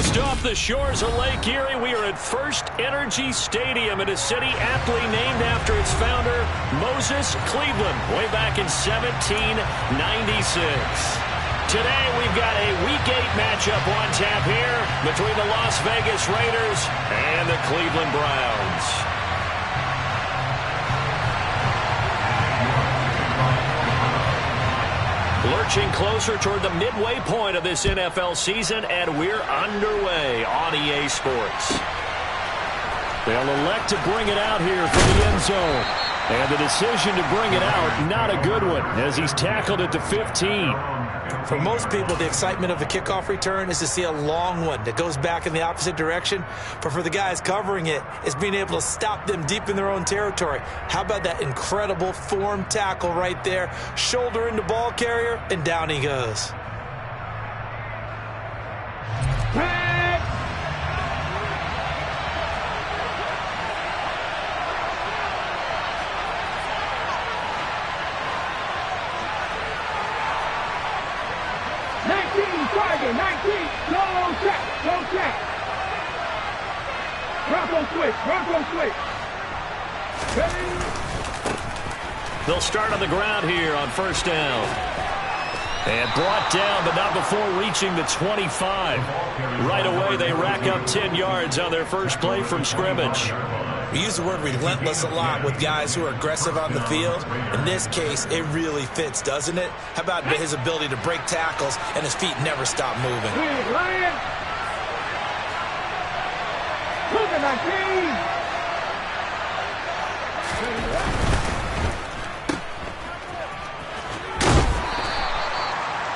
Just off the shores of Lake Erie, we are at First Energy Stadium in a city aptly named after its founder, Moses Cleveland, way back in 1796. Today, we've got a Week 8 matchup on tap here between the Las Vegas Raiders and the Cleveland Browns. Lurching closer toward the midway point of this NFL season, and we're underway on EA Sports. They'll elect to bring it out here from the end zone. And the decision to bring it out, not a good one, as he's tackled at the 15. For most people, the excitement of a kickoff return is to see a long one that goes back in the opposite direction. But for the guys covering it, it's being able to stop them deep in their own territory. How about that incredible form tackle right there? Shoulder into ball carrier, and down he goes. They'll start on the ground here on first down. And brought down, but not before reaching the 25. Right away, they rack up 10 yards on their first play from scrimmage. We use the word relentless a lot with guys who are aggressive on the field. In this case, it really fits, doesn't it? How about his ability to break tackles and his feet never stop moving?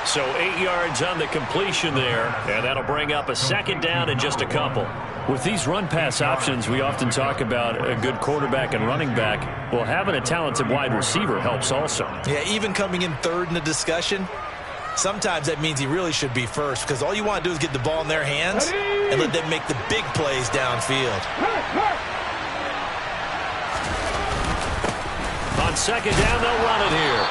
So 8 yards on the completion there, and that'll bring up a second down and just a couple. With these run-pass options, we often talk about a good quarterback and running back. Well, having a talented wide receiver helps also. Yeah, even coming in third in the discussion, sometimes that means he really should be first, because all you want to do is get the ball in their hands and let them make the big plays downfield. On second down, they'll run it here.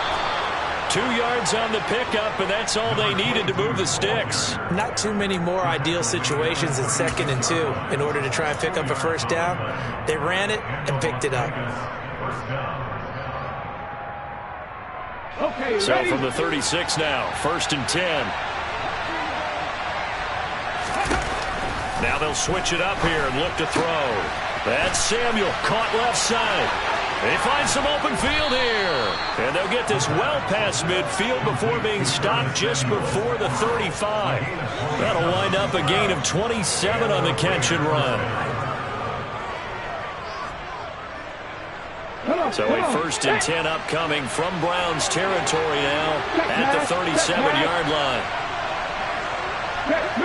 2 yards on the pickup, and that's all they needed to move the sticks. Not too many more ideal situations in 2nd and 2 in order to try and pick up a first down. They ran it and picked it up. Okay, so ready? From the 36 now, 1st and 10. Now they'll switch it up here and look to throw. That's Samuel, caught left side. They find some open field here. And they'll get this well past midfield before being stopped just before the 35. That'll wind up a gain of 27 on the catch and run. So a 1st and 10 upcoming from Browns territory now at the 37-yard line.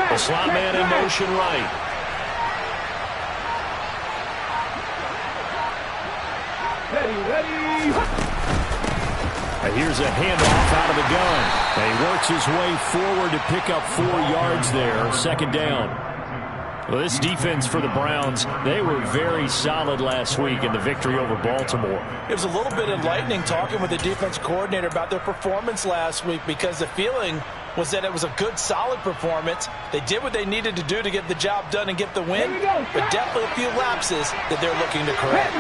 The slot man in motion right. And here's a handoff out of the gun. And he works his way forward to pick up 4 yards there, 2nd down. Well, this defense for the Browns, they were very solid last week in the victory over Baltimore. It was a little bit enlightening talking with the defense coordinator about their performance last week, because the feeling was that it was a good, solid performance. They did what they needed to do to get the job done and get the win, but definitely a few lapses that they're looking to correct.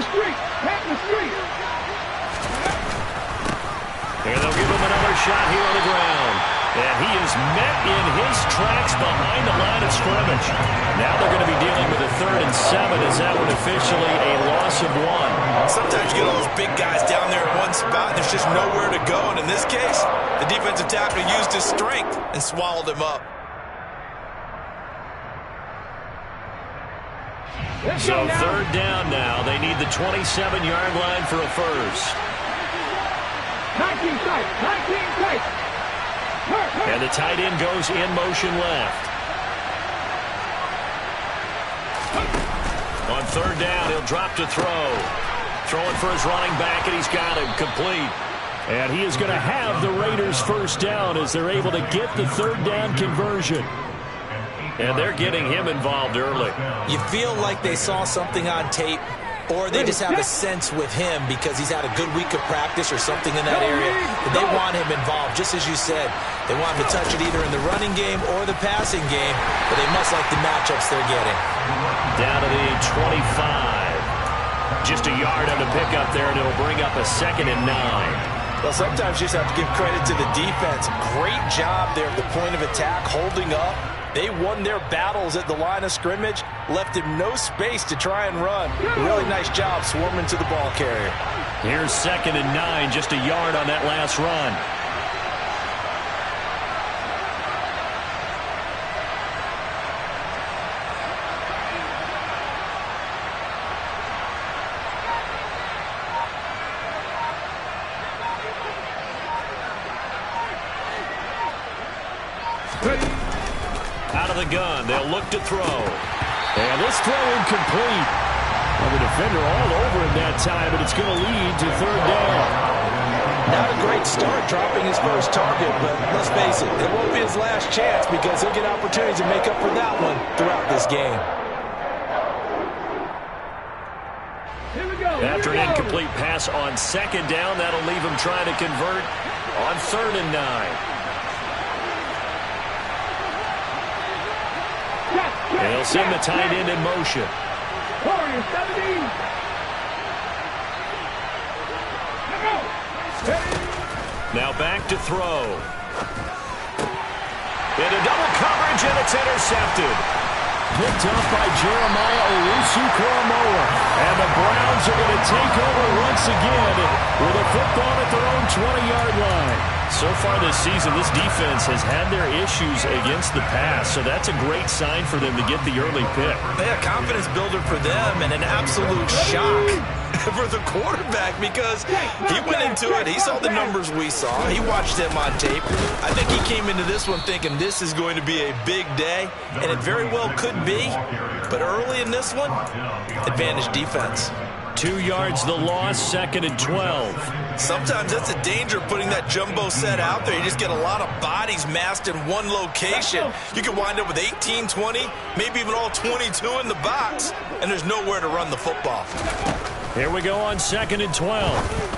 And they'll give him another shot here on the ground. And he is met in his tracks behind the line of scrimmage. Now they're going to be dealing with a 3rd and 7 as that one officially a loss of 1. Sometimes you get all those big guys down there in one spot, and there's just nowhere to go. And in this case, the defensive tackle used his strength and swallowed him up. So 3rd down now. They need the 27-yard line for a first. 19 tight. And the tight end goes in motion left. On 3rd down, he'll drop to throw. Throwing for his running back, and he's got him complete. And he is going to have the Raiders' first down as they're able to get the 3rd down conversion. And they're getting him involved early. You feel like they saw something on tape or they just have a sense with him because he's had a good week of practice or something in that area. And they want him involved, just as you said. They want him to touch it either in the running game or the passing game, but they must like the matchups they're getting. Down to the 25. Just a yard on the pickup there, and it'll bring up a 2nd and 9. Well, sometimes you just have to give credit to the defense. Great job there at the point of attack, holding up. They won their battles at the line of scrimmage, left him no space to try and run. A really nice job swarming to the ball carrier. Here's 2nd and 9, just a yard on that last run. Out of the gun, they'll look to throw. And this throw incomplete. Well, the defender all over him that time, but it's going to lead to 3rd down. Not a great start dropping his first target, but let's face it, it won't be his last chance because he'll get opportunities to make up for that one throughout this game. After an incomplete pass on 2nd down, that'll leave him trying to convert on 3rd and 9. They'll send the tight end in motion. Now back to throw. Into double coverage, and it's intercepted. Picked up by Jeremiah Owusu-Koramoah. And the Browns are going to take over once again with a football at their own 20-yard line. So far this season, this defense has had their issues against the pass, so that's a great sign for them to get the early pick. Yeah, confidence builder for them and an absolute shock for the quarterback because he went into it. He saw the numbers we saw. He watched them on tape. I think he came into this one thinking this is going to be a big day, and it very well could be. But early in this one, advantage defense. 2 yards the loss, 2nd and 12. Sometimes that's a danger putting that jumbo set out there. You just get a lot of bodies massed in one location. You could wind up with 18, 20, maybe even all 22 in the box, and there's nowhere to run the football. Here we go on 2nd and 12.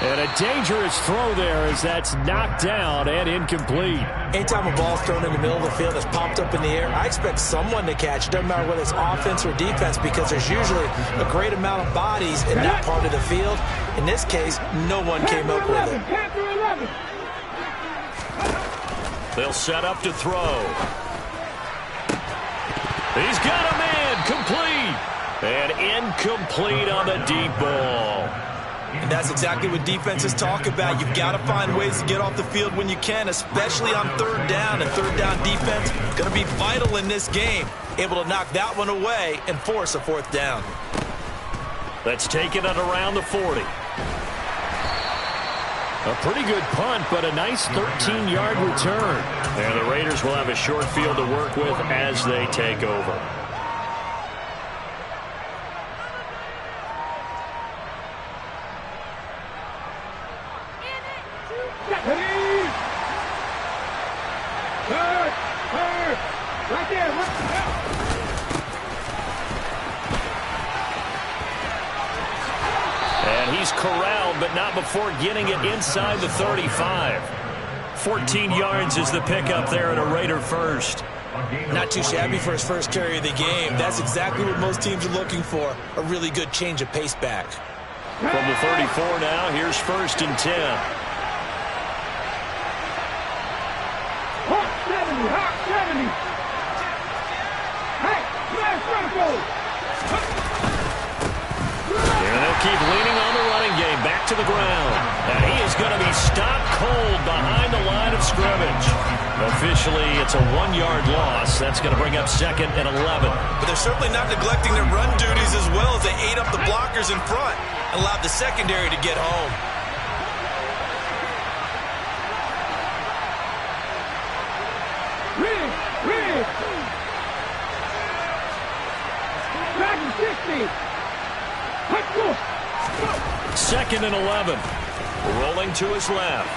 And a dangerous throw there as that's knocked down and incomplete. Anytime a ball's thrown in the middle of the field that's popped up in the air, I expect someone to catch. It doesn't matter whether it's offense or defense because there's usually a great amount of bodies in that part of the field. In this case, no one came up with it. They'll set up to throw. He's got a man, complete. And incomplete on the deep ball. And that's exactly what defenses talk about. You've got to find ways to get off the field when you can, especially on 3rd down. And 3rd down defense going to be vital in this game. Able to knock that one away and force a 4th down. Let's take it at around the 40. A pretty good punt, but a nice 13-yard return. And the Raiders will have a short field to work with as they take over. And he's corralled, but not before getting it inside the 35. 14 yards is the pickup there at a Raider first. Not too shabby for his first carry of the game. That's exactly what most teams are looking for, a really good change of pace back. From the 34 now, here's 1st and 10. Hawk 70, Hawk 70. Hey, smash Franco. And they'll keep leaning on the running game. Back to the ground. And he is going to be stopped cold behind the line of scrimmage. Officially, it's a 1-yard loss. That's going to bring up 2nd and 11. But they're certainly not neglecting their run duties as well as they ate up the blockers in front and allowed the secondary to get home. Rig. Back to 60. Let's go. 2nd and 11. Rolling to his left.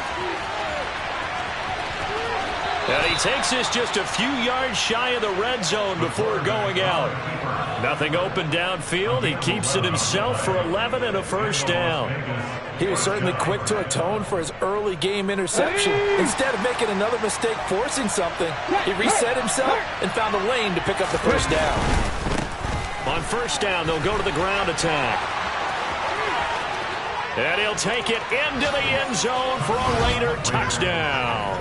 And he takes this just a few yards shy of the red zone before going out. Nothing open downfield. He keeps it himself for 11 and a first down. He was certainly quick to atone for his early game interception. Instead of making another mistake forcing something, he reset himself and found a lane to pick up the first down. On first down, they'll go to the ground attack. And he'll take it into the end zone for a Raider touchdown.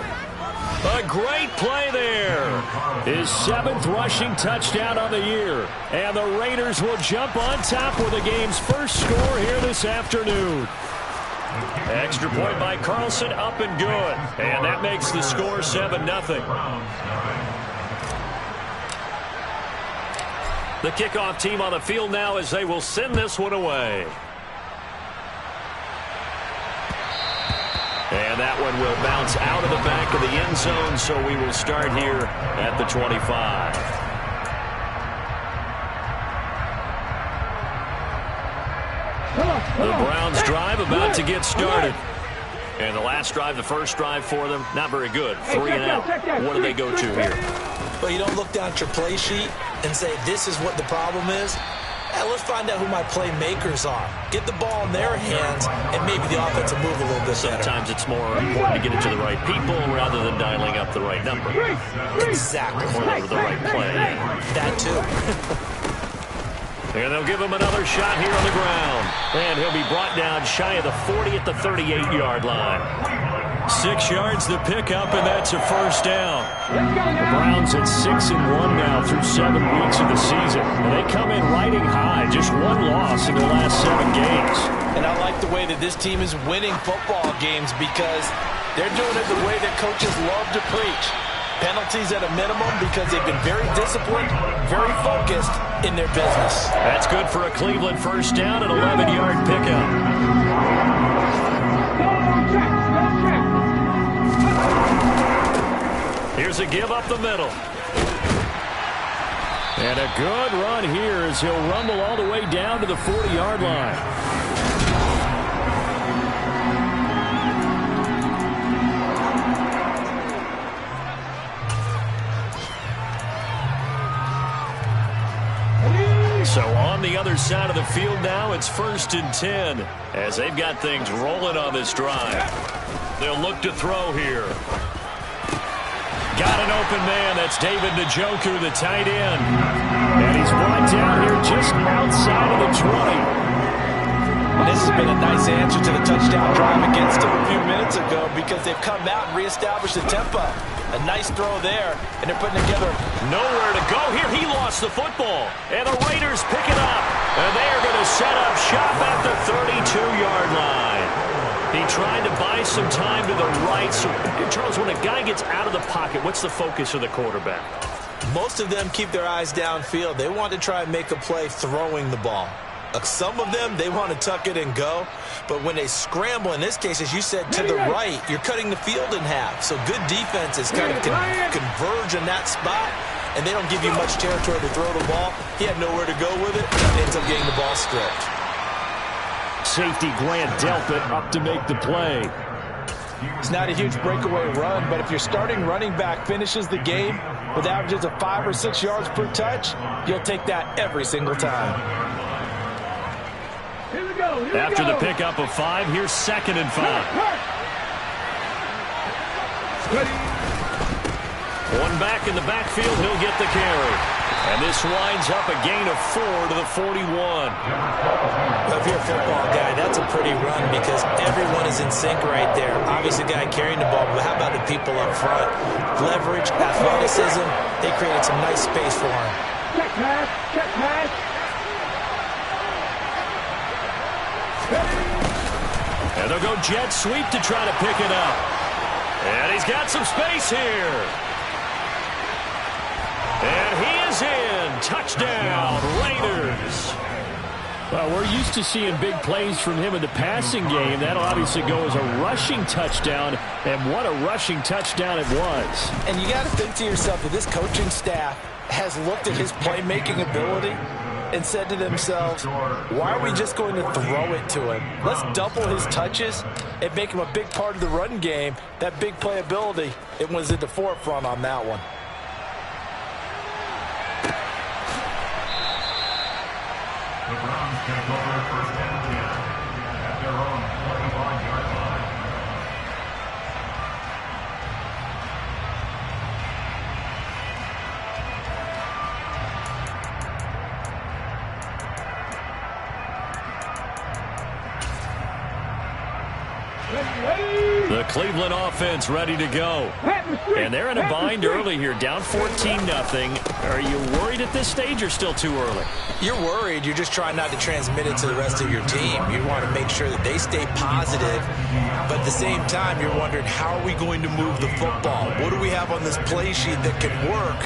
A great play there. His 7th rushing touchdown on the year. And the Raiders will jump on top with the game's first score here this afternoon. Extra point by Carlson, up and good. And that makes the score 7-0. The kickoff team on the field now as they will send this one away. And that one will bounce out of the back of the end zone, so we will start here at the 25. The Browns drive about to get started. And the last drive, the first drive for them, not very good. 3 and out. What do they go to here? Well, you don't look down at your play sheet and say, this is what the problem is. Let's find out who my playmakers are. Get the ball in their hands, and maybe the offense will move a little bit better. Sometimes it's more important to get it to the right people rather than dialing up the right number. Exactly. Or the right play. That too. And they'll give him another shot here on the ground. And he'll be brought down shy of the 40 at the 38-yard line. 6 yards to pick up, and that's a first down. The Browns at 6-1 now through 7 weeks of the season. And they come in riding high, just 1 loss in their last 7 games. And I like the way that this team is winning football games because they're doing it the way that coaches love to preach. Penalties at a minimum because they've been very disciplined, very focused in their business. That's good for a Cleveland first down, an 11-yard pickup. Here's a give up the middle. And a good run here as he'll rumble all the way down to the 40-yard line. So on the other side of the field now, it's 1st and 10 as they've got things rolling on this drive. They'll look to throw here. Got an open man. That's David Njoku, the tight end. And he's brought down here just outside of the 20. And this has been a nice answer to the touchdown drive against them a few minutes ago because they've come out and reestablished the tempo. A nice throw there, and they're putting together. Nowhere to go here. He lost the football. And the Raiders pick it up. And they are going to set up shop at the 32-yard line. He tried to buy some time to the right. So, Charles, when a guy gets out of the pocket, what's the focus of the quarterback? Most of them keep their eyes downfield. They want to try and make a play throwing the ball. Some of them, they want to tuck it and go. But when they scramble, in this case, as you said, to the right, you're cutting the field in half. So good defenses kind of converge in that spot, and they don't give you much territory to throw the ball. He had nowhere to go with it, and ends up getting the ball stripped. Safety Grant Delpit up to make the play. It's not a huge breakaway run, but if your starting running back finishes the game with averages of 5 or 6 yards per touch, you'll take that every single time. After the pickup of 5, here's 2nd and 5. One back in the backfield, he'll get the carry. And this winds up a gain of 4 to the 41. Well, if you're a football guy, that's a pretty run because everyone is in sync right there. Obviously, the guy carrying the ball, but how about the people up front? Leverage, athleticism, they created some nice space for him. Check pass, check pass. And they'll go jet sweep to try to pick it up. And he's got some space here. And he is in. Touchdown, Raiders. Well, we're used to seeing big plays from him in the passing game. That'll obviously go as a rushing touchdown, and what a rushing touchdown it was. And you got to think to yourself that this coaching staff has looked at his playmaking ability and said to themselves, why are we just going to throw it to him? Let's double his touches and make him a big part of the run game. That big playability, it was at the forefront on that one. The Browns take over first and 10 at their own 21-yard line. The Cleveland offense ready to go. And they're in a bind early here, down 14-0. Are you worried at this stage or still too early? You're worried. You're just trying not to transmit it to the rest of your team. You want to make sure that they stay positive. But at the same time, you're wondering, how are we going to move the football? What do we have on this play sheet that can work?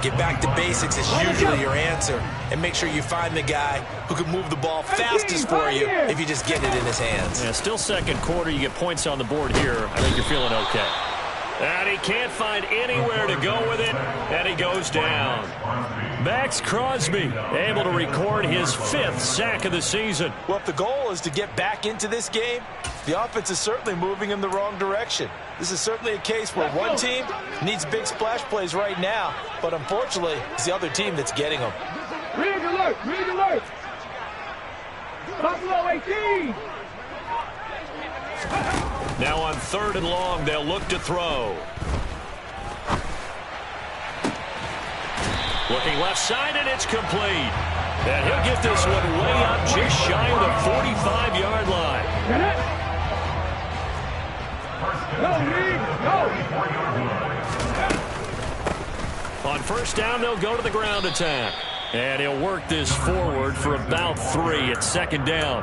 Get back to basics is usually your answer. And make sure you find the guy who can move the ball fastest for you if you just get it in his hands. Yeah, still second quarter. You get points on the board here. I think you're feeling okay. And he can't find anywhere to go with it, and he goes down. Maxx Crosby able to record his 5th sack of the season. Well, if the goal is to get back into this game, the offense is certainly moving in the wrong direction. This is certainly a case where one team needs big splash plays right now, but unfortunately, it's the other team that's getting them. Rig alert! Rig alert! Buffalo 18! Now on 3rd and long, they'll look to throw. Looking left side, and it's complete. And he'll get this one way up just shy of the 45-yard line. Go, Rig! Go! On 1st down, they'll go to the ground attack. And he'll work this forward for about 3 at 2nd down.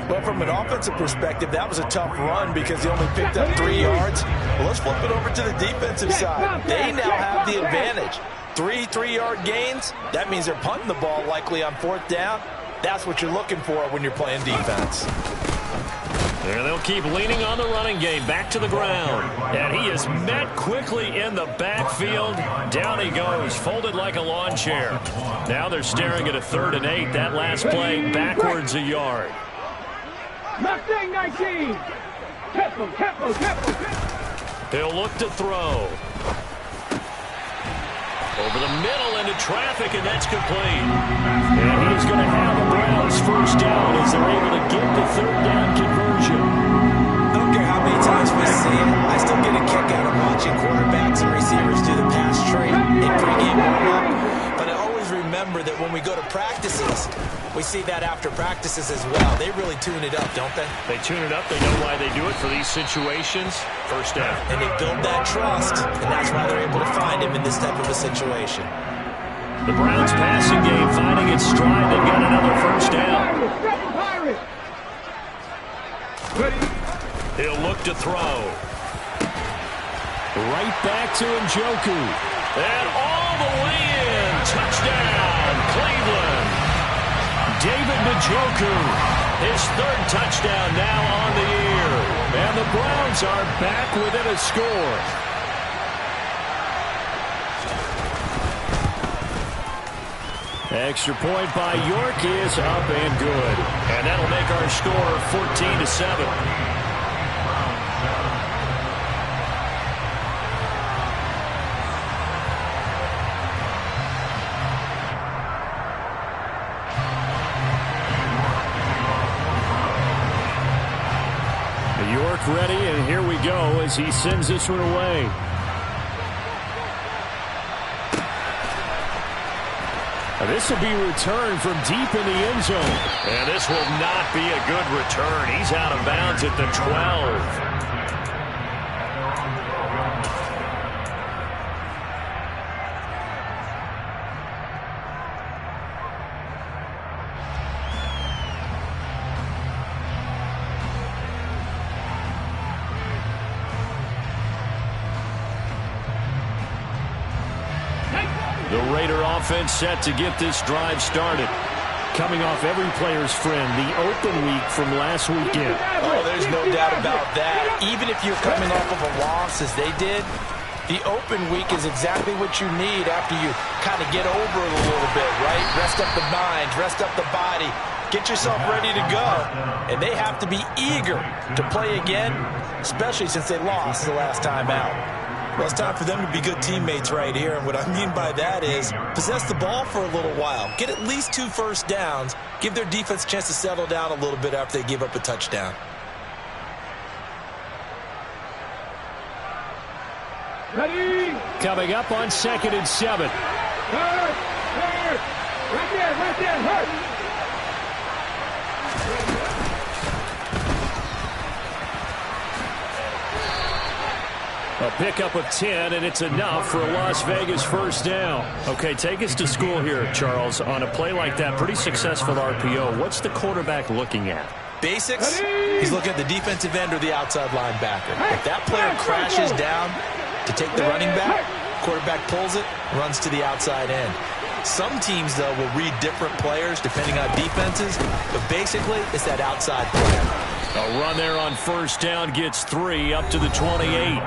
But from an offensive perspective, that was a tough run because he only picked up 3 yards. Well, let's flip it over to the defensive side. They now have the advantage. 3 3-yard gains, that means they're punting the ball likely on 4th down. That's what you're looking for when you're playing defense. And they'll keep leaning on the running game back to the ground. And he is met quickly in the backfield. Down he goes, folded like a lawn chair. Now they're staring at a 3rd and 8. That last play backwards a yard. Mustang 19! Tempo! He'll look to throw. Over the middle into traffic, and that's complete. And he's going to have the Browns 1st down as they're able to get the 3rd down conversion. I don't care how many times we see it. I still get a kick out of watching quarterbacks and receivers do the pass trade in pregame warm-up. But I always remember that when we go to practices, we see that after practices as well. They really tune it up, don't they? They tune it up. They know why they do it for these situations. 1st down. And they build that trust, and that's why they're able to find him in this type of a situation. The Browns passing game finding its stride. They've got another 1st down. He'll look to throw. Right back to Njoku. And all the way in. Touchdown, Cleveland. David Njoku, his 3rd touchdown now on the year. And the Browns are back within a score. Extra point by York is up and good. And that'll make our score 14-7. York ready, and here we go as he sends this one away. This will be returned from deep in the end zone. And this will not be a good return. He's out of bounds at the 12. The Raider offense set to get this drive started. Coming off every player's friend, the open week from last weekend. Oh, there's no doubt about that. Even if you're coming off of a loss as they did, The open week is exactly what you need after you kind of get over it a little bit, right? Rest up the mind, rest up the body, get yourself ready to go. And they have to be eager to play again, especially since they lost the last time out. Well, it's time for them to be good teammates right here. And what I mean by that is possess the ball for a little while. Get at least 2 first downs. Give their defense a chance to settle down a little bit after they give up a touchdown. Ready? Coming up on 2nd and 7. Hurt! Hurt! Right there, hurt! A pickup of 10, and it's enough for a Las Vegas first down. Okay, take us to school here, Charles. On a play like that, pretty successful RPO. What's the quarterback looking at? Basics, he's looking at the defensive end or the outside linebacker. If that player crashes down to take the running back, quarterback pulls it, runs to the outside end. Some teams, though, will read different players depending on defenses, but basically it's that outside player. A run there on first down gets 3 up to the 28.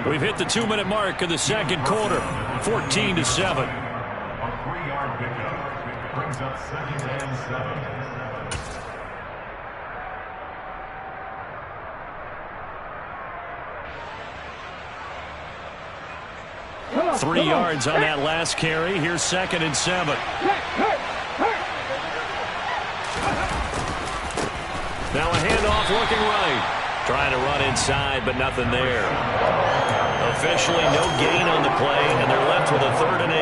We've hit the 2-minute mark of the second quarter, 14-7. A 3-yard pickup brings up 2nd and 7. 3 yards on that last carry. Here's 2nd and 7. Now a handoff looking right. Trying to run inside, but nothing there. Officially no gain on the play, and they're left with a 3rd and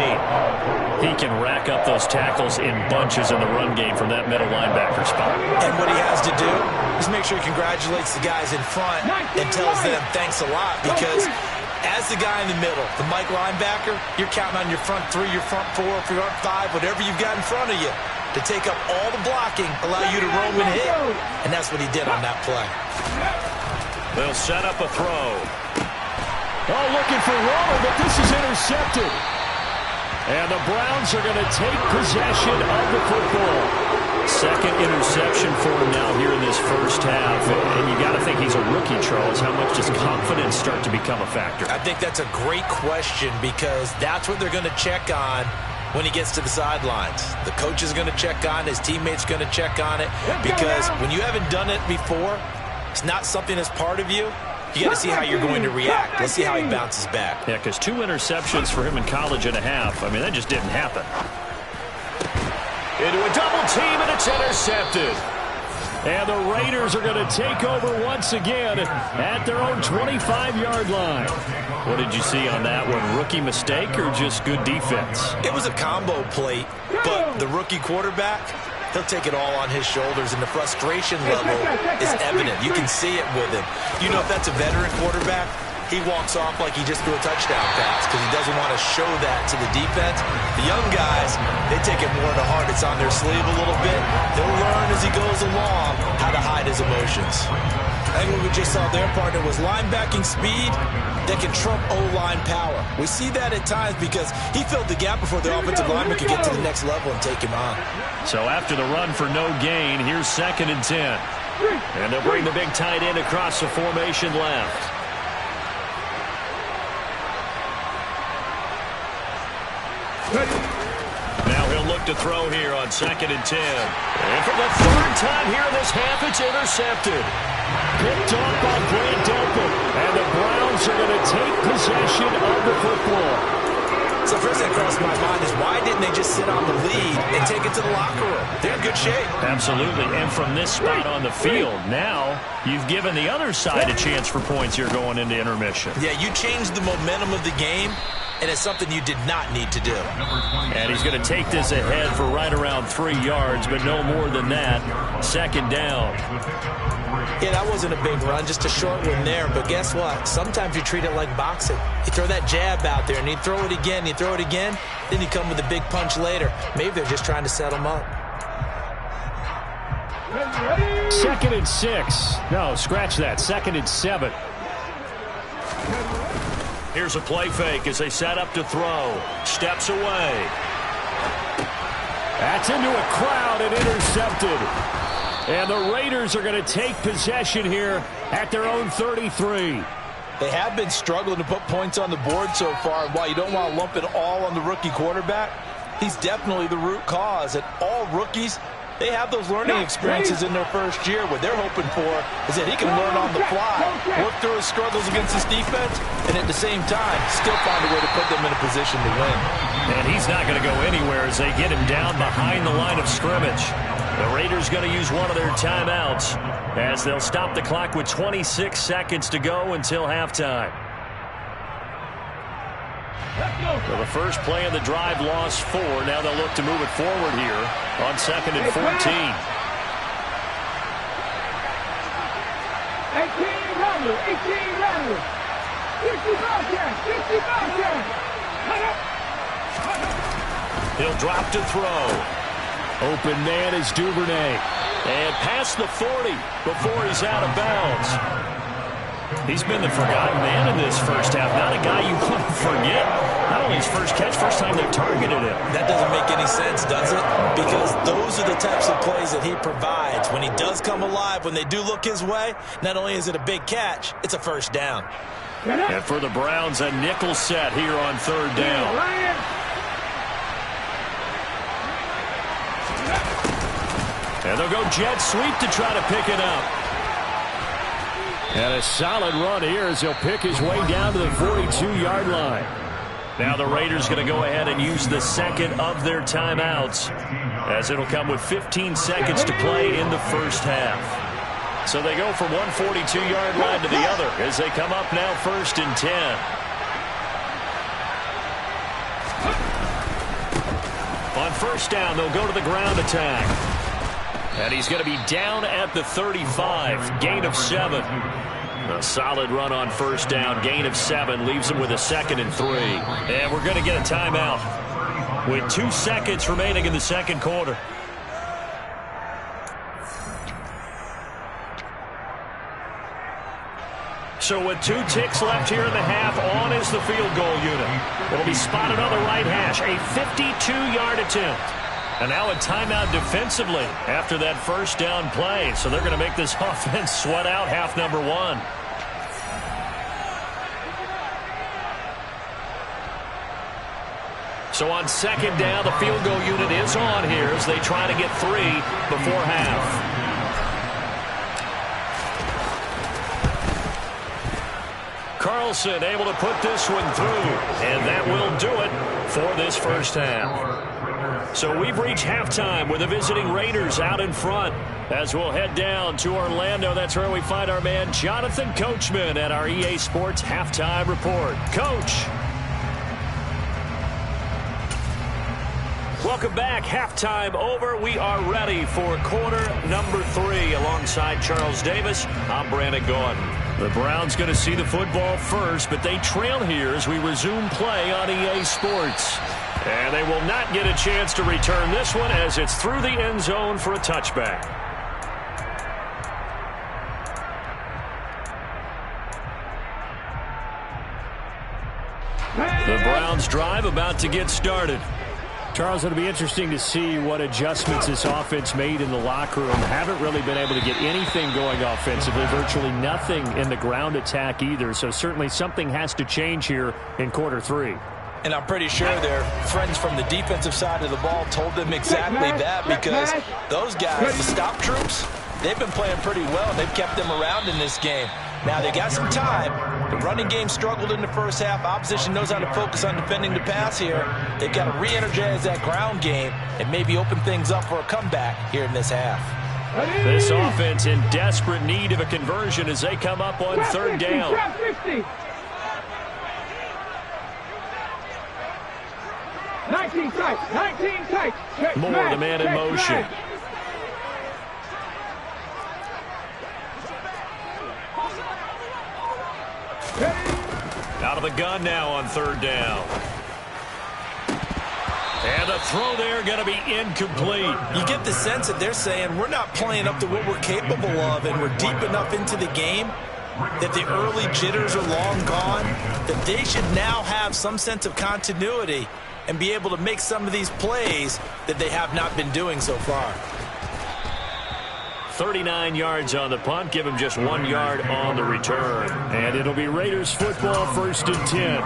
8. He can rack up those tackles in bunches in the run game from that middle linebacker spot. And what he has to do is make sure he congratulates the guys in front and tells them thanks a lot, because as the guy in the middle, the Mike linebacker, you're counting on your front 3, your front 4, front 5, whatever you've got in front of you to take up all the blocking, allow you to roam and hit. And that's what he did on that play. They'll set up a throw. Oh, looking for Waller, but this is intercepted. And the Browns are going to take possession of the football. 2nd interception for him now here in this first half. And you got to think he's a rookie, Charles. How much does confidence start to become a factor? I think that's a great question, because that's what they're going to check on when he gets to the sidelines. The coach is going to check on it. His teammates are going to check on it, because when you haven't done it before, it's not something that's part of you. You got to see how you're going to react. Let's see how he bounces back. Yeah, because 2 interceptions for him in college and a half. I mean, that just didn't happen. Into a double team, and it's intercepted. And the Raiders are going to take over once again at their own 25-yard line. What did you see on that one? Rookie mistake or just good defense? It was a combo plate, but the rookie quarterback, he'll take it all on his shoulders, and the frustration level is evident. You can see it with him. You know, if that's a veteran quarterback, he walks off like he just threw a touchdown pass because he doesn't want to show that to the defense. The young guys, they take it more to heart. It's on their sleeve a little bit. They'll learn as he goes along how to hide his emotions. I think what we just saw their partner was linebacking speed that can trump O-line power. We see that at times because he filled the gap before the offensive lineman could get to the next level and take him on. So after the run for no gain, here's 2nd and 10. And they'll bring the big tight end across the formation left. Now he'll look to throw here on 2nd and 10. And for the 3rd time here in this half, it's intercepted. Picked off by Grant Delpit. And the Browns are going to take possession of the football. So first that crossed my mind is, why didn't they just sit on the lead and take it to the locker room? They're in good shape. Absolutely. And from this spot on the field, now you've given the other side a chance for points here going into intermission. Yeah, you changed the momentum of the game, and it's something you did not need to do. And he's going to take this ahead for right around 3 yards, but no more than that. 2nd down. Yeah, that wasn't a big run, just a short one there. But guess what? Sometimes you treat it like boxing. You throw that jab out there, and you throw it again, you throw it again, then you come with a big punch later. Maybe they're just trying to set them up. 2nd and 6. No, scratch that. 2nd and 7. Here's a play fake as they set up to throw. Steps away. That's into a crowd and intercepted. And the Raiders are going to take possession here at their own 33. They have been struggling to put points on the board so far. And while you don't want to lump it all on the rookie quarterback, he's definitely the root cause. And all rookies, they have those learning experiences in their first year. What they're hoping for is that he can learn on the fly, work through his struggles against this defense, and at the same time, still find a way to put them in a position to win. And he's not going to go anywhere as they get him down behind the line of scrimmage. The Raiders going to use one of their timeouts as they'll stop the clock with 26 seconds to go until halftime. So the first play of the drive lost 4. Now they'll look to move it forward here on 2nd and 14. 18 runners, 18 runners. 55 yards, 55 yards. He'll drop to throw. Open man is Duvernay. And past the 40 before he's out of bounds. He's been the forgotten man in this first half. Not a guy you want to forget. Not only his first catch, first time they've targeted him. That doesn't make any sense, does it? Because those are the types of plays that he provides. When he does come alive, when they do look his way, not only is it a big catch, it's a first down. And for the Browns, a nickel set here on 3rd down. And they'll go jet sweep to try to pick it up. And a solid run here as he'll pick his way down to the 42-yard line. Now the Raiders going to go ahead and use the second of their timeouts, as it'll come with 15 seconds to play in the first half. So they go from one 42-yard line to the other as they come up now 1st and 10. On 1st down, they'll go to the ground attack. And he's going to be down at the 35, gain of 7. A solid run on 1st down, gain of 7, leaves him with a 2nd and 3. And we're going to get a timeout with 2 seconds remaining in the second quarter. So with 2 ticks left here in the half, on is the field goal unit. It'll be spotted on the right hash, a 52-yard attempt. And now a timeout defensively after that 1st down play. So they're going to make this offense sweat out half number 1. So on 2nd down, the field goal unit is on here as they try to get 3 before half. Carlson able to put this one through. And that will do it for this first half. So we've reached halftime with the visiting Raiders out in front. As we'll head down to Orlando, that's where we find our man Jonathan Coachman at our EA Sports Halftime Report. Coach. Welcome back. Halftime over. We are ready for quarter number 3 alongside Charles Davis. I'm Brandon Gordon. The Browns going to see the football first, but they trail here as we resume play on EA Sports. And they will not get a chance to return this one as it's through the end zone for a touchback. The Browns drive about to get started. Charles, it'll be interesting to see what adjustments this offense made in the locker room. Haven't really been able to get anything going offensively, virtually nothing in the ground attack either. So certainly something has to change here in quarter 3. And I'm pretty sure their friends from the defensive side of the ball told them exactly that, because those guys, the stop troops, they've been playing pretty well. They've kept them around in this game. Now, they got some time. The running game struggled in the first half. Opposition knows how to focus on defending the pass here. They've got to re-energize that ground game and maybe open things up for a comeback here in this half. This offense in desperate need of a conversion as they come up on 3rd down. 19 tight, 19 tight. Moore, the man in motion. Out of the gun now on 3rd down. And the throw there going to be incomplete. You get the sense that they're saying we're not playing up to what we're capable of, and we're deep enough into the game that the early jitters are long gone, that they should now have some sense of continuity and be able to make some of these plays that they have not been doing so far. 39 yards on the punt, give him just 1 yard on the return. And it'll be Raiders football, 1st and 10.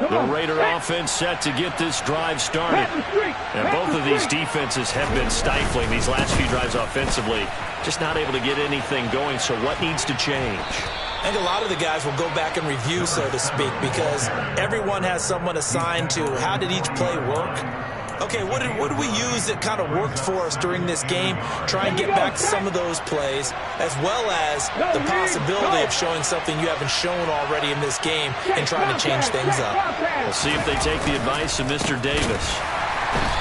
The Raider offense set to get this drive started. And both of these defenses have been stifling these last few drives offensively. Just not able to get anything going, so what needs to change? I think a lot of the guys will go back and review, so to speak, because everyone has someone assigned to how did each play work. Okay, what did we use that kind of worked for us during this game? Try and get back to some of those plays, as well as the possibility of showing something you haven't shown already in this game and trying to change things up. We'll see if they take the advice of Mr. Davis.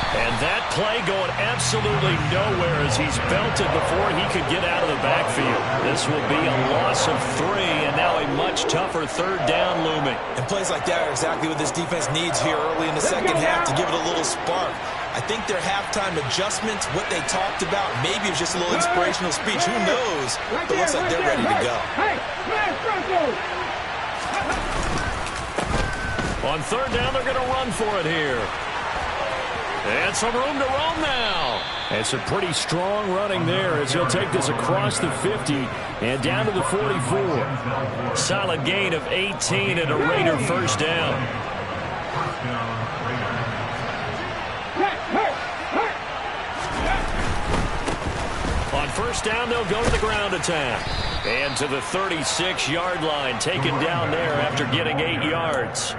And that play going absolutely nowhere as he's belted before he could get out of the backfield. This will be a loss of 3, and now a much tougher 3rd down looming. And plays like that are exactly what this defense needs here early in the second half to give it a little spark. I think their halftime adjustments, what they talked about, maybe it was just a little inspirational speech. Who knows? But it looks like they're ready to go. On 3rd down, they're going to run for it here. And some room to roam now. And some pretty strong running there as he'll take this across the 50 and down to the 44. Solid gain of 18 and a Raider 1st down. On 1st down, they'll go to the ground attack. And to the 36-yard line, taken down there after getting 8 yards.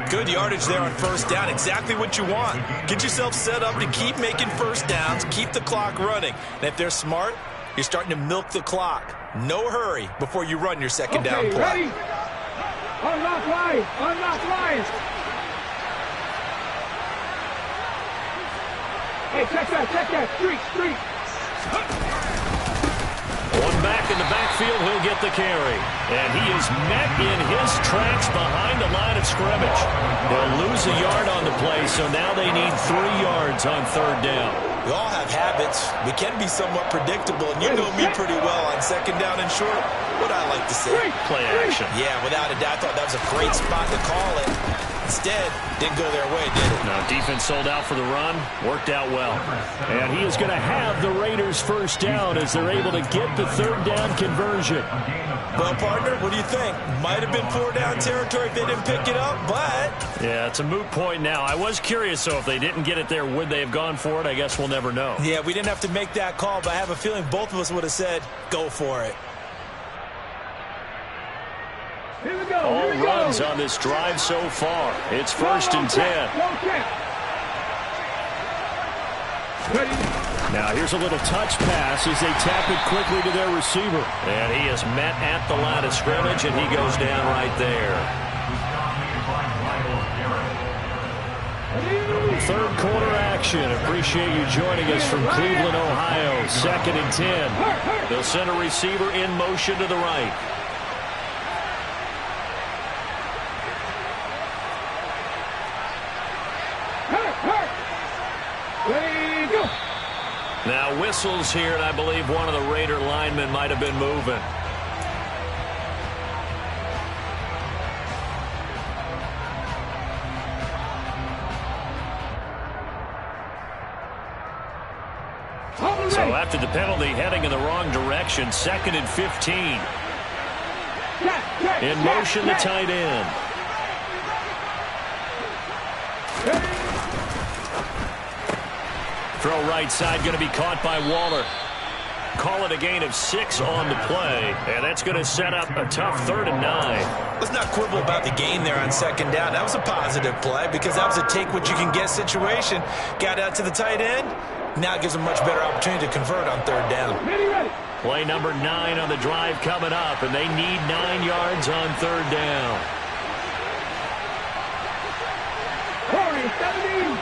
Good yardage there on 1st down. Exactly what you want. Get yourself set up to keep making 1st downs, keep the clock running. And if they're smart, you're starting to milk the clock. No hurry before you run your 2nd down play. Ready? Unlock line. Unlock line. Hey, check that. Street. One back in the backfield, he'll get the carry. And he is met in his tracks behind the line of scrimmage. They'll lose a yard on the play, so now they need 3 yards on 3rd down. We all have habits. We can be somewhat predictable, and you know me pretty well on 2nd down and short. What I like to say? Play action. Yeah, without a doubt, I thought that was a great spot to call it. Instead, didn't go their way, did it? No, defense sold out for the run. Worked out well. And he is going to have the Raiders 1st down as they're able to get the 3rd down conversion. Well, partner, what do you think? Might have been 4 down territory if they didn't pick it up, but... Yeah, it's a moot point now. I was curious, so if they didn't get it there, would they have gone for it? I guess we'll never know. Yeah, we didn't have to make that call, but I have a feeling both of us would have said, go for it. Here we go. All runs on this drive so far. It's 1st and 10. Now here's a little touch pass as they tap it quickly to their receiver. And he is met at the line of scrimmage, and he goes down right there. 3rd quarter action. Appreciate you joining us from Cleveland, Ohio. 2nd and 10. They'll send a receiver in motion to the right. Now whistles here, and I believe one of the Raider linemen might have been moving. So after the penalty, heading in the wrong direction, 2nd and 15. In motion, the tight end. Throw right side, going to be caught by Waller. Call it a gain of 6 on the play, and that's going to set up a tough 3rd and 9. Let's not quibble about the gain there on 2nd down. That was a positive play because that was a take-what-you-can-get situation. Got out to the tight end. Now it gives them much better opportunity to convert on 3rd down. Play number 9 on the drive coming up, and they need 9 yards on 3rd down. 17.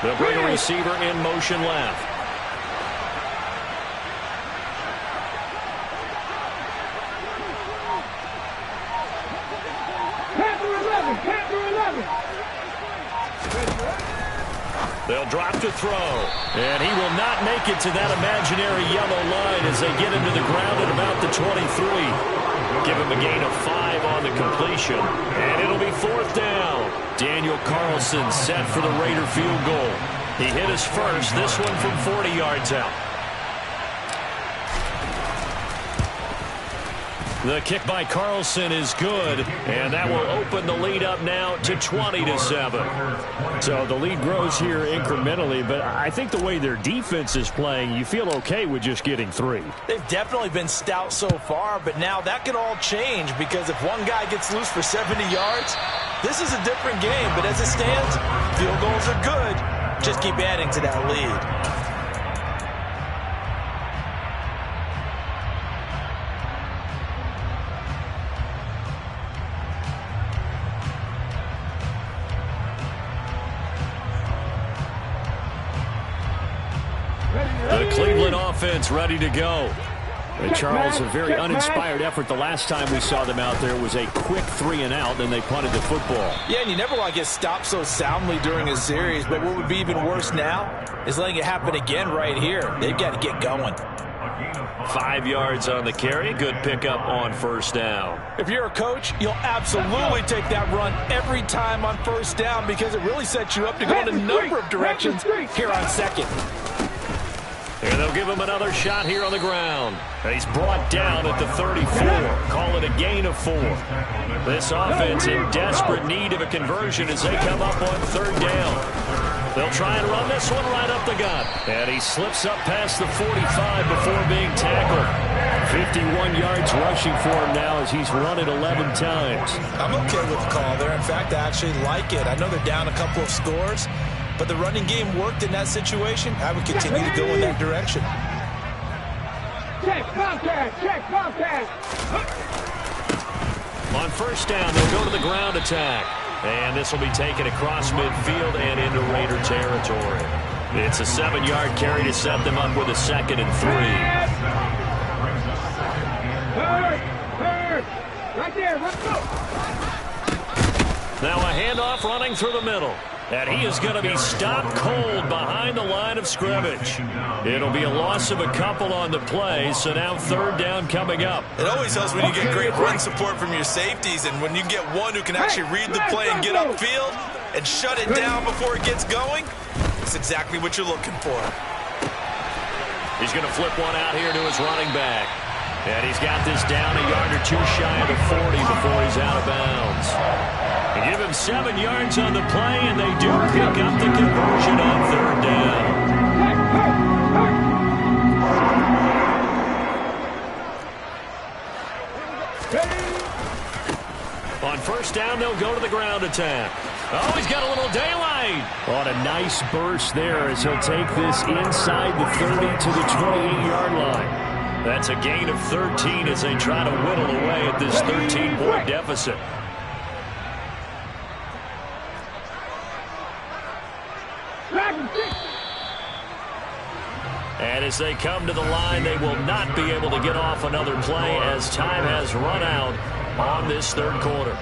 They'll bring a receiver in motion left. Panther 11. They'll drop to throw. And he will not make it to that imaginary yellow line as they get into the ground at about the 23. Give him a gain of 5 on the completion. And it'll be 4th down. Daniel Carlson set for the Raider field goal. He hit his first, this one from 40 yards out. The kick by Carlson is good, and that will open the lead up now to 20-7. So the lead grows here incrementally, but I think the way their defense is playing, you feel okay with just getting 3. They've definitely been stout so far, but now that could all change because if one guy gets loose for 70 yards, this is a different game. But as it stands, field goals are good. Just keep adding to that lead. The Cleveland offense ready to go. And Charles, a very uninspired effort the last time we saw them out there was a quick 3-and-out, then they punted the football. Yeah, and you never want to get stopped so soundly during a series, but what would be even worse now is letting it happen again right here. They've got to get going. 5 yards on the carry. Good pickup on 1st down. If you're a coach, you'll absolutely take that run every time on 1st down because it really sets you up to go in a number of directions here on 2nd. And they'll give him another shot here on the ground. He's brought down at the 34. Call it a gain of 4. This offense in desperate need of a conversion as they come up on 3rd down. They'll try and run this one right up the gut. And he slips up past the 45 before being tackled. 51 yards rushing for him now as he's run it 11 times. I'm okay with the call there. In fact, I actually like it. I know they're down a couple of scores, but the running game worked in that situation. I would continue to go in that direction. Check contact. Check contact. On 1st down, they'll go to the ground attack. And this will be taken across midfield and into Raider territory. It's a 7-yard carry to set them up with a 2nd and 3. Third. Right there. Let's go. Now a handoff running through the middle. And he is going to be stopped cold behind the line of scrimmage. It'll be a loss of a couple on the play, so now 3rd down coming up. It always helps when you get great run support from your safeties, and when you get one who can actually read the play and get upfield and shut it down before it gets going, that's exactly what you're looking for. He's going to flip one out here to his running back. And he's got this down a yard or 2 shy of the 40 before he's out of bounds. They give him 7 yards on the play, and they do pick up the conversion on 3rd down. On 1st down, they'll go to the ground attack. Oh, he's got a little daylight. On a nice burst there as he'll take this inside the 30 to the 28-yard line. That's a gain of 13 as they try to whittle away at this 13-point deficit. And as they come to the line, they will not be able to get off another play as time has run out on this 3rd quarter.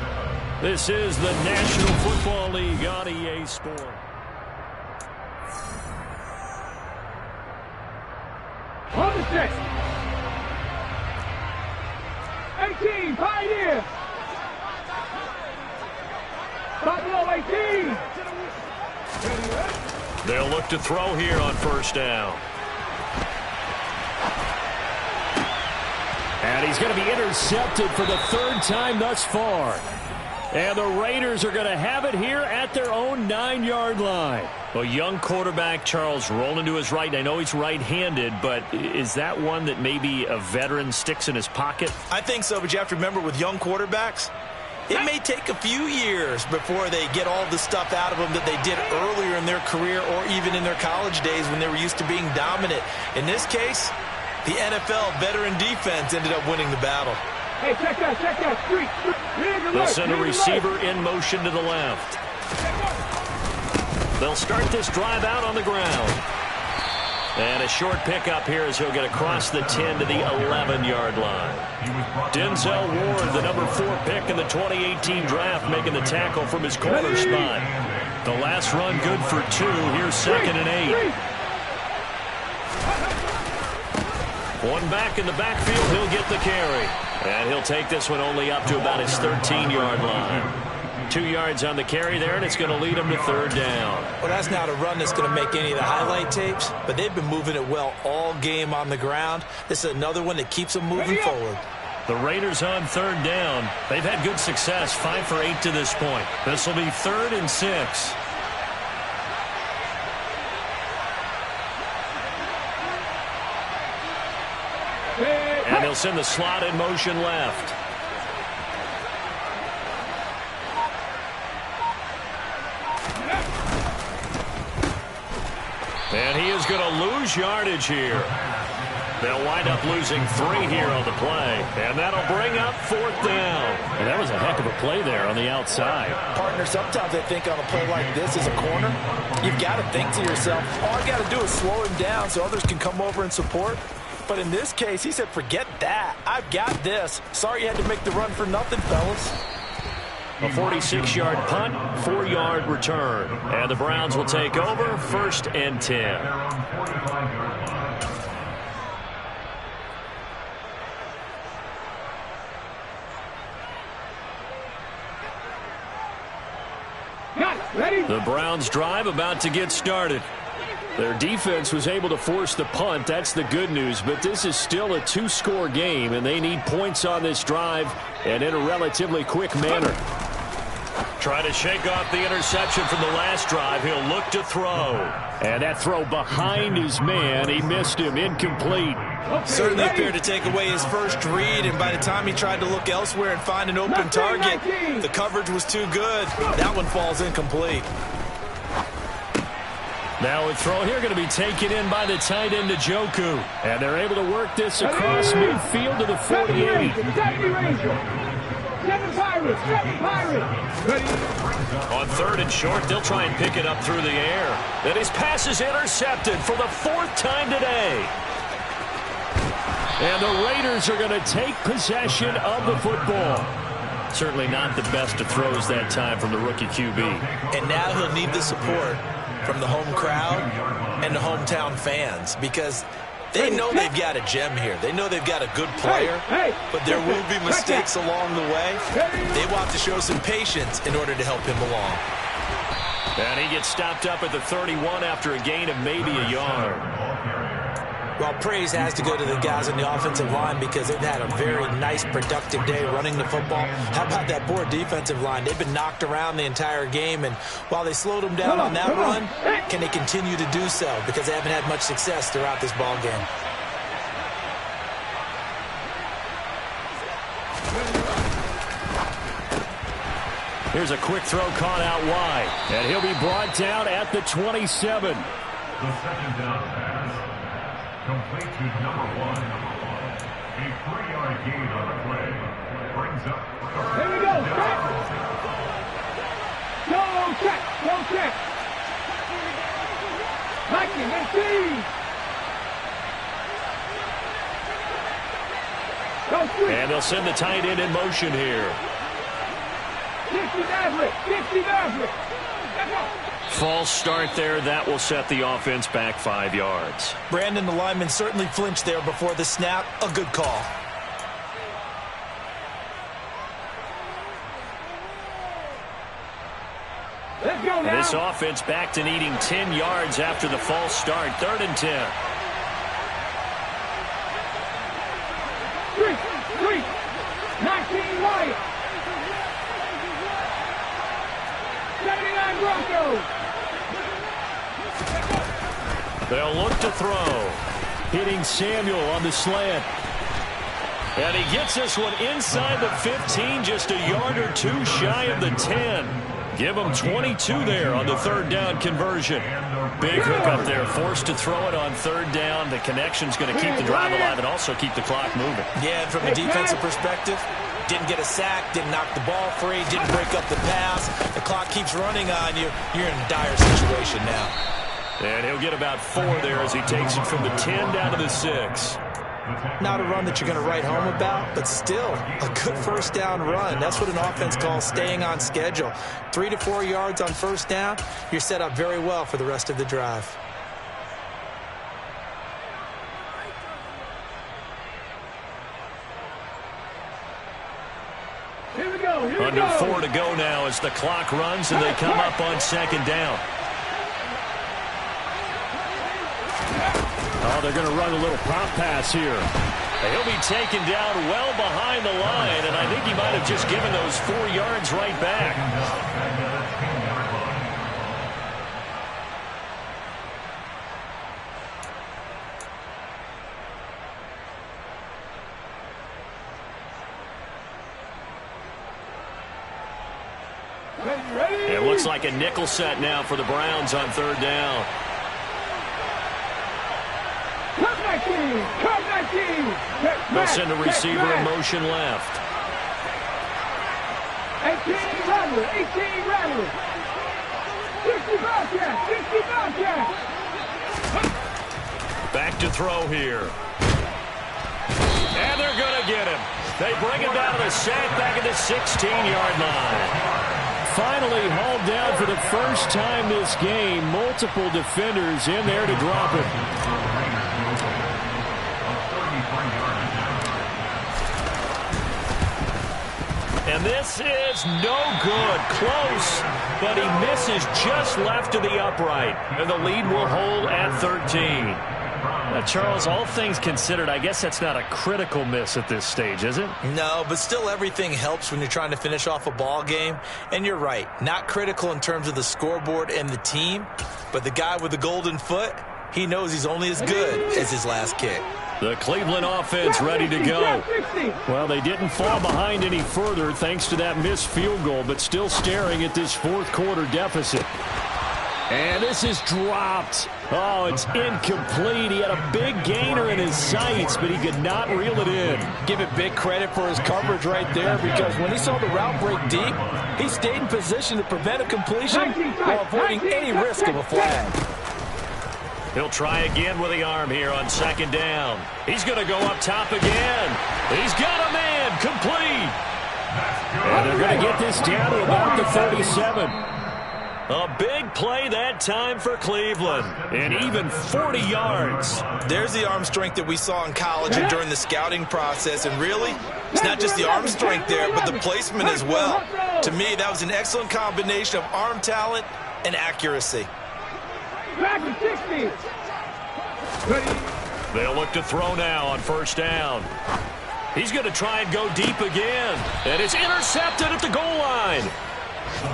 This is the National Football League on EA Sport. On the 6. 18, Pioneer. Buffalo 18. They'll look to throw here on 1st down. And he's going to be intercepted for the 3rd time thus far. And the Raiders are going to have it here at their own 9-yard line. A young quarterback, Charles, rolling to his right. I know he's right-handed, but is that one that maybe a veteran sticks in his pocket? I think so, but you have to remember with young quarterbacks, it may take a few years before they get all the stuff out of them that they did earlier in their career or even in their college days when they were used to being dominant. In this case, the NFL veteran defense ended up winning the battle. Hey, check that, street. They'll send a receiver in motion to the left. They'll start this drive out on the ground. And a short pickup here as he'll get across the 10 to the 11-yard line. Denzel Ward, the number 4 pick in the 2018 draft, making the tackle from his corner spot. The last last run good for 2. Here's 2nd and 8. One back in the backfield. He'll get the carry. And he'll take this one only up to about his 13-yard line. 2 yards on the carry there, and it's going to lead him to 3rd down. Well, that's not a run that's going to make any of the highlight tapes, but they've been moving it well all game on the ground. This is another one that keeps them moving forward. The Raiders on 3rd down. They've had good success, 5 for 8 to this point. This will be 3rd and 6. And they'll send the slot in motion left. And he is going to lose yardage here. They'll wind up losing 3 here on the play. And that'll bring up 4th down. And that was a heck of a play there on the outside. Partner, sometimes I think on a play like this as a corner, you've got to think to yourself, all I got to do is slow him down so others can come over and support. But in this case, he said, forget that. I've got this. Sorry you had to make the run for nothing, fellas. A 46-yard punt, 4-yard return. And the Browns will take over, 1st and 10. The Browns drive about to get started. Their defense was able to force the punt. That's the good news. But this is still a 2-score game, and they need points on this drive and in a relatively quick manner. Try to shake off the interception from the last drive. He'll look to throw. And that throw behind his man. He missed him. Incomplete. Certainly appeared to take away his first read, and by the time he tried to look elsewhere and find an open target, the coverage was too good. That one falls incomplete. Now a throw here going to be taken in by the tight end Njoku. And they're able to work this across midfield to the 48. On 3rd and short, they'll try and pick it up through the air. And his pass is intercepted for the 4th time today. And the Raiders are going to take possession of the football. Certainly not the best of throws that time from the rookie QB. And now he'll need the support from the home crowd and the hometown fans, because they know they've got a gem here. They know they've got a good player, but there will be mistakes along the way. They want to show some patience in order to help him along. And he gets stopped up at the 31 after a gain of maybe a yard. Well, praise has to go to the guys on the offensive line because they've had a very nice, productive day running the football. How about that poor defensive line? They've been knocked around the entire game, and while they slowed them down on that run, can they continue to do so? Because they haven't had much success throughout this ball game. Here's a quick throw caught out wide. And he'll be brought down at the 27. The 2nd down pass. Complete to number 1. A 3-yard gain on the play. Brings up. Here we go. Check. Go check. Mikey, let's see. And they'll send the tight end in motion here. 60 Maverick. False start there. That will set the offense back 5 yards. Brandon, the lineman certainly flinched there before the snap. A good call. Let's go now. This offense back to needing 10 yards after the false start. 3rd and 10. 19 Wyatt. 79 Broncos. They'll look to throw. Hitting Samuel on the slant. And he gets this one inside the 15, just a yard or 2 shy of the 10. Give him 22 there on the 3rd down conversion. Big hook up there, forced to throw it on 3rd down. The connection's going to keep the drive alive and also keep the clock moving. Yeah, and from a defensive perspective, didn't get a sack, didn't knock the ball free, didn't break up the pass. The clock keeps running on you. You're in a dire situation now. And he'll get about 4 there as he takes it from the 10 down to the 6. Not a run that you're going to write home about, but still a good first down run. That's what an offense calls staying on schedule. 3 to 4 yards on first down, you're set up very well for the rest of the drive. Here we go. Here we Under go. 4 to go now as the clock runs and they come up on second down. Oh, they're going to run a little pop pass here. He'll be taken down well behind the line, and I think he might have just given those 4 yards right back. Ready? It looks like a nickel set now for the Browns on third down. Come back in. Come back in. They'll send a receiver in motion left. 18 Rattler. 18 Rattler. 60 Bobcat. 60 Bobcat. Back to throw here. And they're going to get him. They bring him down to the sack back at the 16-yard line. Finally hauled down for the first time this game. Multiple defenders in there to drop him. And this is no good. Close, but he misses just left of the upright. And the lead will hold at 13. Now, Charles, all things considered, I guess that's not a critical miss at this stage, is it? No, but still everything helps when you're trying to finish off a ball game. And you're right, not critical in terms of the scoreboard and the team, but the guy with the golden foot, he knows he's only as good as his last kick. The Cleveland offense ready to go. Well, they didn't fall behind any further thanks to that missed field goal, but still staring at this fourth quarter deficit. And this is dropped. Oh, it's incomplete. He had a big gainer in his sights, but he could not reel it in. Give it big credit for his coverage right there, because when he saw the route break deep, he stayed in position to prevent a completion while avoiding any risk of a flag. He'll try again with the arm here on second down. He's going to go up top again. He's got a man. Complete. And they're going to get this down to about the 37. A big play that time for Cleveland. And even 40 yards. There's the arm strength that we saw in college and during the scouting process. And really, it's not just the arm strength there, but the placement as well. To me, that was an excellent combination of arm talent and accuracy. Back to 60. They'll look to throw now on first down. He's going to try and go deep again. And it's intercepted at the goal line.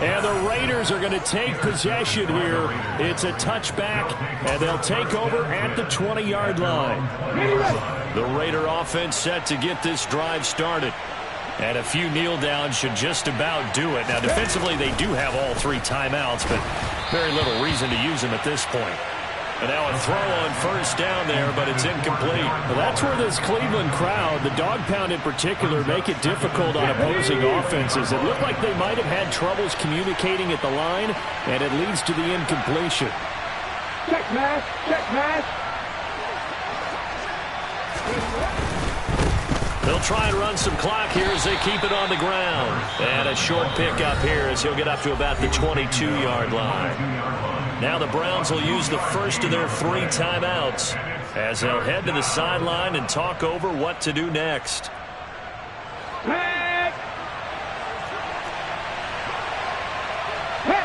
And the Raiders are going to take possession here. It's a touchback, and they'll take over at the 20-yard line. The Raider offense set to get this drive started. And a few kneel downs should just about do it. Now, defensively, they do have all 3 timeouts, but very little reason to use them at this point. And now a throw on first down there, but it's incomplete. Well, that's where this Cleveland crowd, the dog pound in particular, make it difficult on opposing offenses. It looked like they might have had troubles communicating at the line, and it leads to the incompletion. Check pass. Check pass. They'll try and run some clock here as they keep it on the ground. And a short pickup here as he'll get up to about the 22-yard line. Now the Browns will use the first of their 3 timeouts as they'll head to the sideline and talk over what to do next. Pat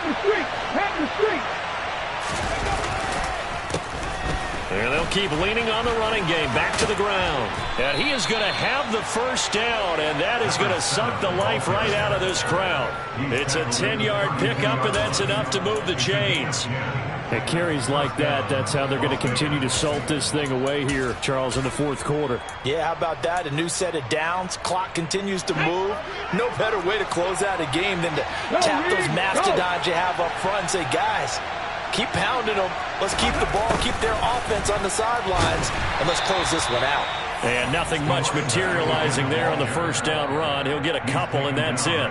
the street. Pat the street. And they'll keep leaning on the running game back to the ground. And he is going to have the first down, and that is going to suck the life right out of this crowd. It's a 10-yard pickup, and that's enough to move the chains. At carries like that, that's how they're going to continue to salt this thing away here, Charles, in the fourth quarter. Yeah, how about that? A new set of downs. Clock continues to move. No better way to close out a game than to tap those mastodons you have up front and say, guys, keep pounding them. Let's keep the ball, keep their offense on the sidelines, and let's close this one out. And nothing much materializing there on the first down run. He'll get a couple, and that's it.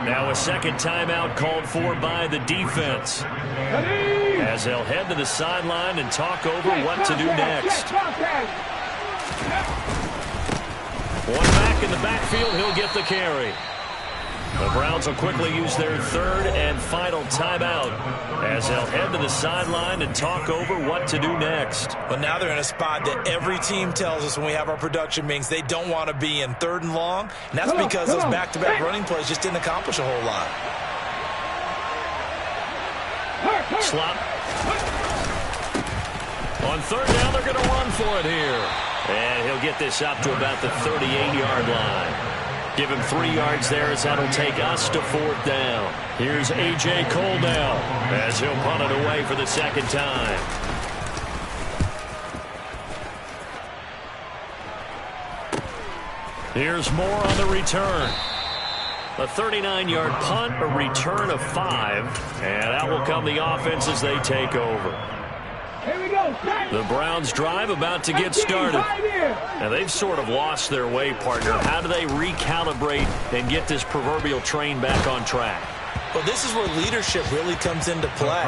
Now a second timeout called for by the defense, as they'll head to the sideline and talk over what to do next. One back in the backfield. He'll get the carry. The Browns will quickly use their third and final timeout as they'll head to the sideline and talk over what to do next. But now they're in a spot that every team tells us when we have our production meetings they don't want to be in, 3rd and long. And that's because those back-to-back running plays just didn't accomplish a whole lot. Slot. On 3rd down, they're going to run for it here. And he'll get this up to about the 38-yard line. Give him 3 yards there as that'll take us to 4th down. Here's A.J. Cole now as he'll punt it away for the 2nd time. Here's more on the return. A 39-yard punt, a return of 5, and out will come the offense as they take over. Here we go. The Browns drive about to get started. Now they've sort of lost their way, partner. How do they recalibrate and get this proverbial train back on track? Well, this is where leadership really comes into play.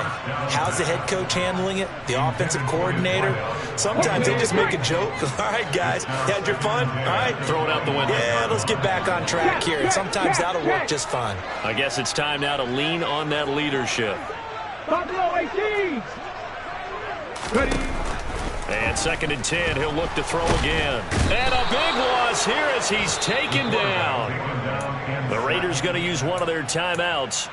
How's the head coach handling it? The offensive coordinator? Sometimes they just make a joke. All right, guys, you had your fun? All right. Throw it out the window. Yeah, let's get back on track here. And sometimes that'll work just fine. I guess it's time now to lean on that leadership. Buffalo 18. Ready. And 2nd and 10, he'll look to throw again. And a big loss here as he's taken down. The Raiders going to use one of their timeouts.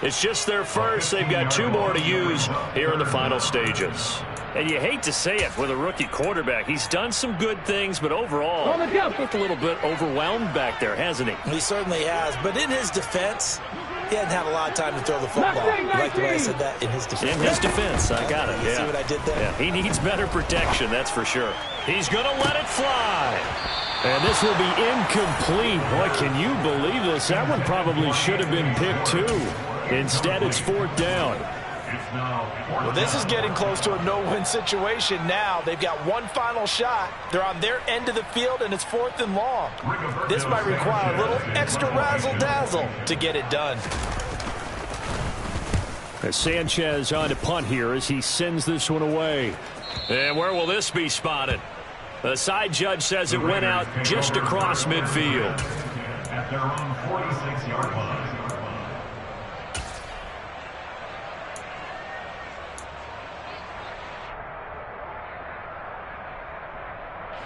It's just their first. They've got 2 more to use here in the final stages. And you hate to say it with a rookie quarterback. He's done some good things, but overall, looked a little bit overwhelmed back there, hasn't he? He certainly has. But in his defense, he hadn't had a lot of time to throw the football. You like the way I said that? In his defense. In his defense, I got it. You see what I did there? Yeah, he needs better protection, that's for sure. He's going to let it fly. And this will be incomplete. Boy, can you believe this? That one probably should have been picked too. Instead, it's 4th down. Well, this is getting close to a no-win situation now. They've got one final shot. They're on their end of the field, and it's 4th and long. This might require a little extra razzle-dazzle to get it done. Sanchez on to punt here as he sends this one away. And where will this be spotted? The side judge says it went out just across midfield. At their own 46-yard line.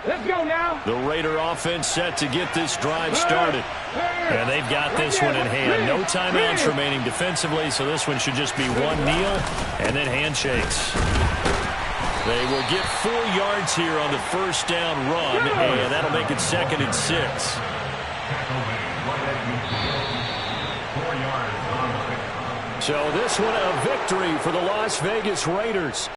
Let's go now. The Raider offense set to get this drive started. And they've got this one in hand. No timeouts remaining defensively, so this one should just be one kneel and then handshakes. They will get 4 yards here on the 1st down run, and that'll make it 2nd and 6. So this one a victory for the Las Vegas Raiders.